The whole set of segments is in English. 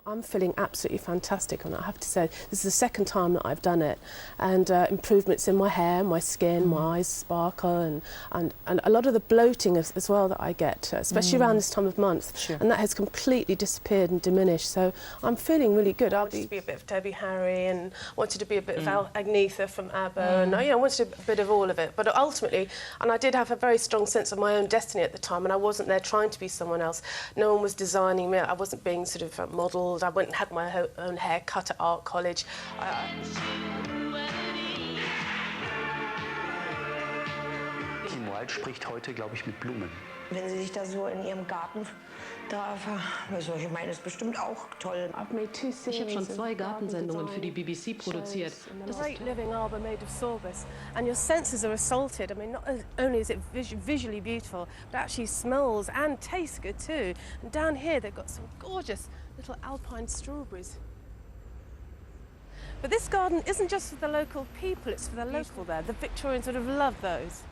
I'm feeling absolutely fantastic, and I have to say this is the second time that I've done it, and improvements in my hair, my skin, my eyes sparkle, and a lot of the bloating as well that I get, especially around this time of month, Sure. and that has completely disappeared and diminished, so I'm feeling really good. I wanted to be a bit of Debbie Harry and wanted to be a bit of Agnetha from ABBA, and I wanted a bit of all of it, but ultimately, and I did have a very strong sense of my own destiny at the time, and I wasn't there trying to be someone else. No one was designing me, I wasn't being sort of modelled. I went and had my own hair cut at art college. Wilde spricht heute, glaube ich, mit Blumen. Wenn Sie sich da so in Ihrem Garten ich meine, das ist bestimmt auch toll. Ich habe schon 2 Gartensendungen für die BBC produziert. Great living arbour made of sorbus, and your senses are assaulted. I mean, not only is it visually beautiful, but actually smells and tastes good too. And down here they've got some gorgeous little alpine strawberries. But this garden isn't just for the local people, it's for the local there. The Victorians would have loved those.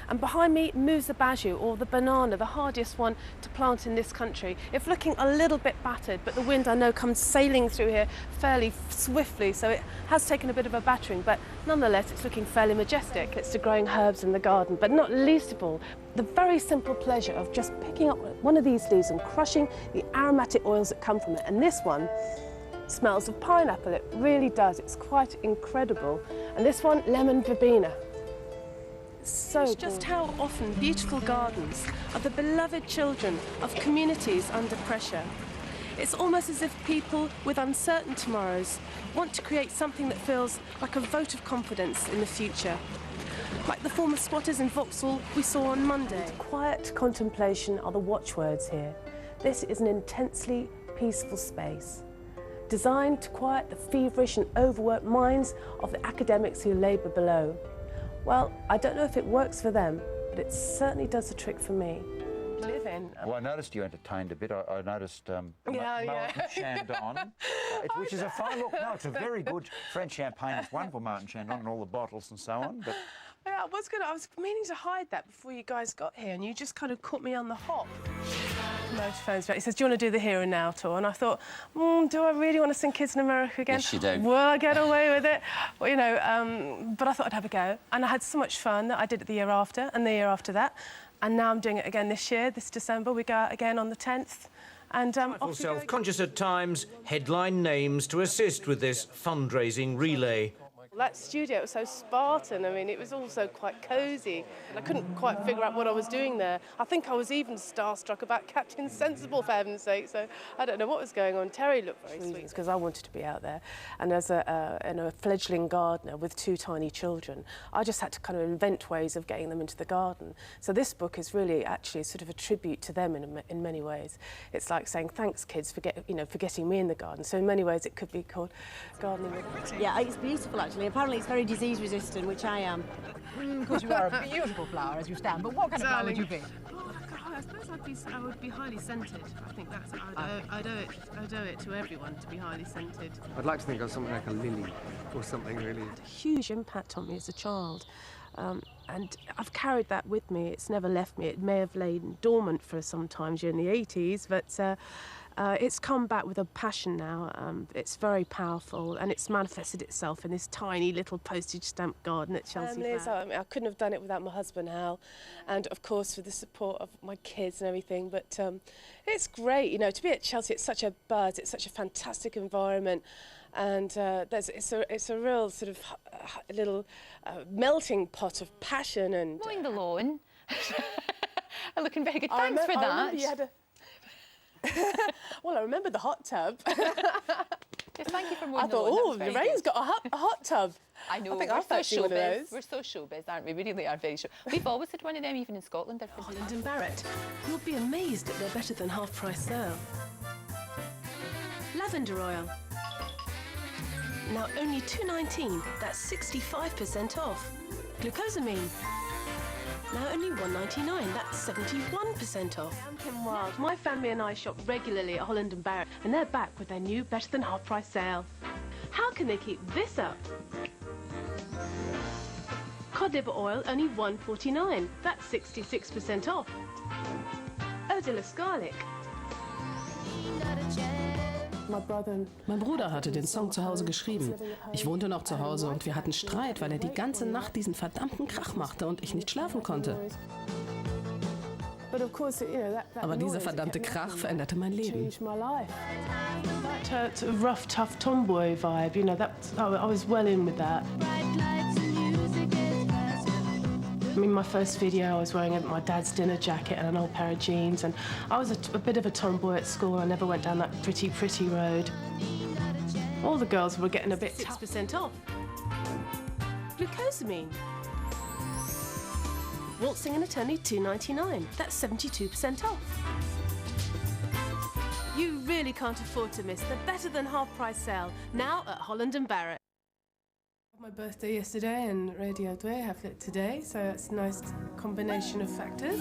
And behind me moves the baju, or the banana, the hardiest one to plant in this country. It's looking a little bit battered, but the wind, I know, comes sailing through here fairly swiftly, so it has taken a bit of a battering, but nonetheless it's looking fairly majestic. It's the growing herbs in the garden, but not least of all, the very simple pleasure of just picking up one of these leaves and crushing the aromatic oils that come from it. And this one smells of pineapple, it really does. It's quite incredible. And this one, lemon verbena. It's just how often beautiful gardens are the beloved children of communities under pressure. It's almost as if people with uncertain tomorrows want to create something that feels like a vote of confidence in the future. Like the former squatters in Vauxhall we saw on Monday. Quiet contemplation are the watchwords here. This is an intensely peaceful space, designed to quiet the feverish and overworked minds of the academics who labour below. Well, I don't know if it works for them, but it certainly does the trick for me. Well, I noticed you entertained a bit. I noticed Martin Chandon, which is a fine look. No, it's a very good French champagne. It's wonderful, Martin Chandon, and all the bottles and so on. But yeah, I was meaning to hide that before you guys got here, and you just kind of caught me on the hop. Motor phone's back. He says, "Do you want to do the Here and Now tour?" And I thought, do I really want to sing Kids in America again? Yes, you do. Will I get away with it? Well, you know, but I thought I'd have a go, and I had so much fun that I did it the year after, and the year after that, and now I'm doing it again this year, this December. We go out again on the 10th. And self-conscious at times, headline names to assist with this fundraising relay. That studio was so Spartan. I mean, it was also quite cosy. I couldn't quite figure out what I was doing there. I think I was even starstruck about Captain Sensible, for heaven's sake, so I don't know what was going on. Terry looked very sweet, because I wanted to be out there. And as a fledgling gardener with 2 tiny children, I just had to kind of invent ways of getting them into the garden. So this book is really actually sort of a tribute to them in many ways. It's like saying, thanks, kids, for getting me in the garden. So in many ways it could be called Gardening with... Yeah, it's beautiful, actually. Apparently it's very disease resistant, which I am. Of course, you are a beautiful flower as you stand, but what kind of flower would you be? Oh, I suppose I would be highly scented. I think that's... I'd owe it to everyone to be highly scented. I'd like to think of something like a lily or something really... It had a huge impact on me as a child. And I've carried that with me. It's never left me. It may have lain dormant for some time during the 80s, but it's come back with a passion now. It's very powerful, and it's manifested itself in this tiny little postage stamp garden at Chelsea. I couldn't have done it without my husband, Hal, and of course with the support of my kids and everything. But it's great, you know, to be at Chelsea. It's such a buzz. It's such a fantastic environment. And it's a real sort of little melting pot of passion and... Mowing the lawn. Looking very good. Thanks for that. You had a... Well, I remember the hot tub. Yes, thank you for mowing the lawn. I thought, Lorraine's got a hot tub. I know, I think we're I've so one of those. We're so showbiz, aren't we? We really are very show. We've always had one of them, even in Scotland. Holland and Barrett. You'll be amazed at their better than half-price sale. Lavender oil. Now only $2.19, that's 65% off. Glucosamine. Now only $1.99, that's 71% off. Pumpkin Wilde. My family and I shop regularly at Holland and Barrett, and they're back with their new better than half-price sale. How can they keep this up? Cod liver oil, only $1.49, that's 66% off. Eau de la garlic. Mein Bruder hatte den Song zu Hause geschrieben. Ich wohnte noch zu Hause und wir hatten Streit, weil er die ganze Nacht diesen verdammten Krach machte und ich nicht schlafen konnte. Aber dieser verdammte Krach veränderte mein Leben. That rough, tough tomboy vibe, you know, I was well in with that. I mean, my first video, I was wearing my dad's dinner jacket and an old pair of jeans, and I was a bit of a tomboy at school. I never went down that pretty road. All the girls were getting a bit 6% off. Glucosamine. Waltzing in at only $2.99. That's 72% off. You really can't afford to miss the better than half price sale now at Holland & Barrett. My birthday yesterday and Radio 2 have it today, so it's a nice combination of factors.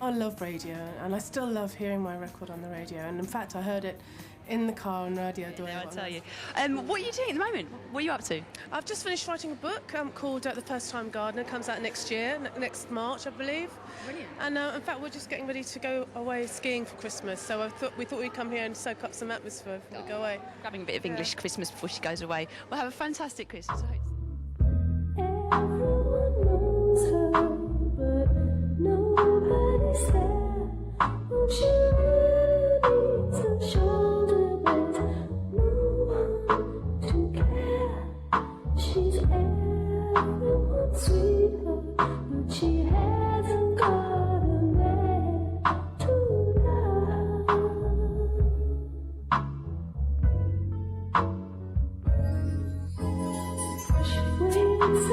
I love radio, and I still love hearing my record on the radio, and in fact I heard it in the car on Radio 2. I tell you. What are you doing at the moment? What are you up to? I've just finished writing a book called The First Time Gardener. It comes out next year, next March, I believe. Brilliant. And in fact, we're just getting ready to go away skiing for Christmas. So we thought we'd come here and soak up some atmosphere before we go away. Grabbing a bit of English Christmas before she goes away. Well, have a fantastic Christmas. Everyone knows her, but nobody's there. Won't you really need some shoulder blades? No one to care. She's everyone's sweetheart, but she hasn't got a man to love. She waits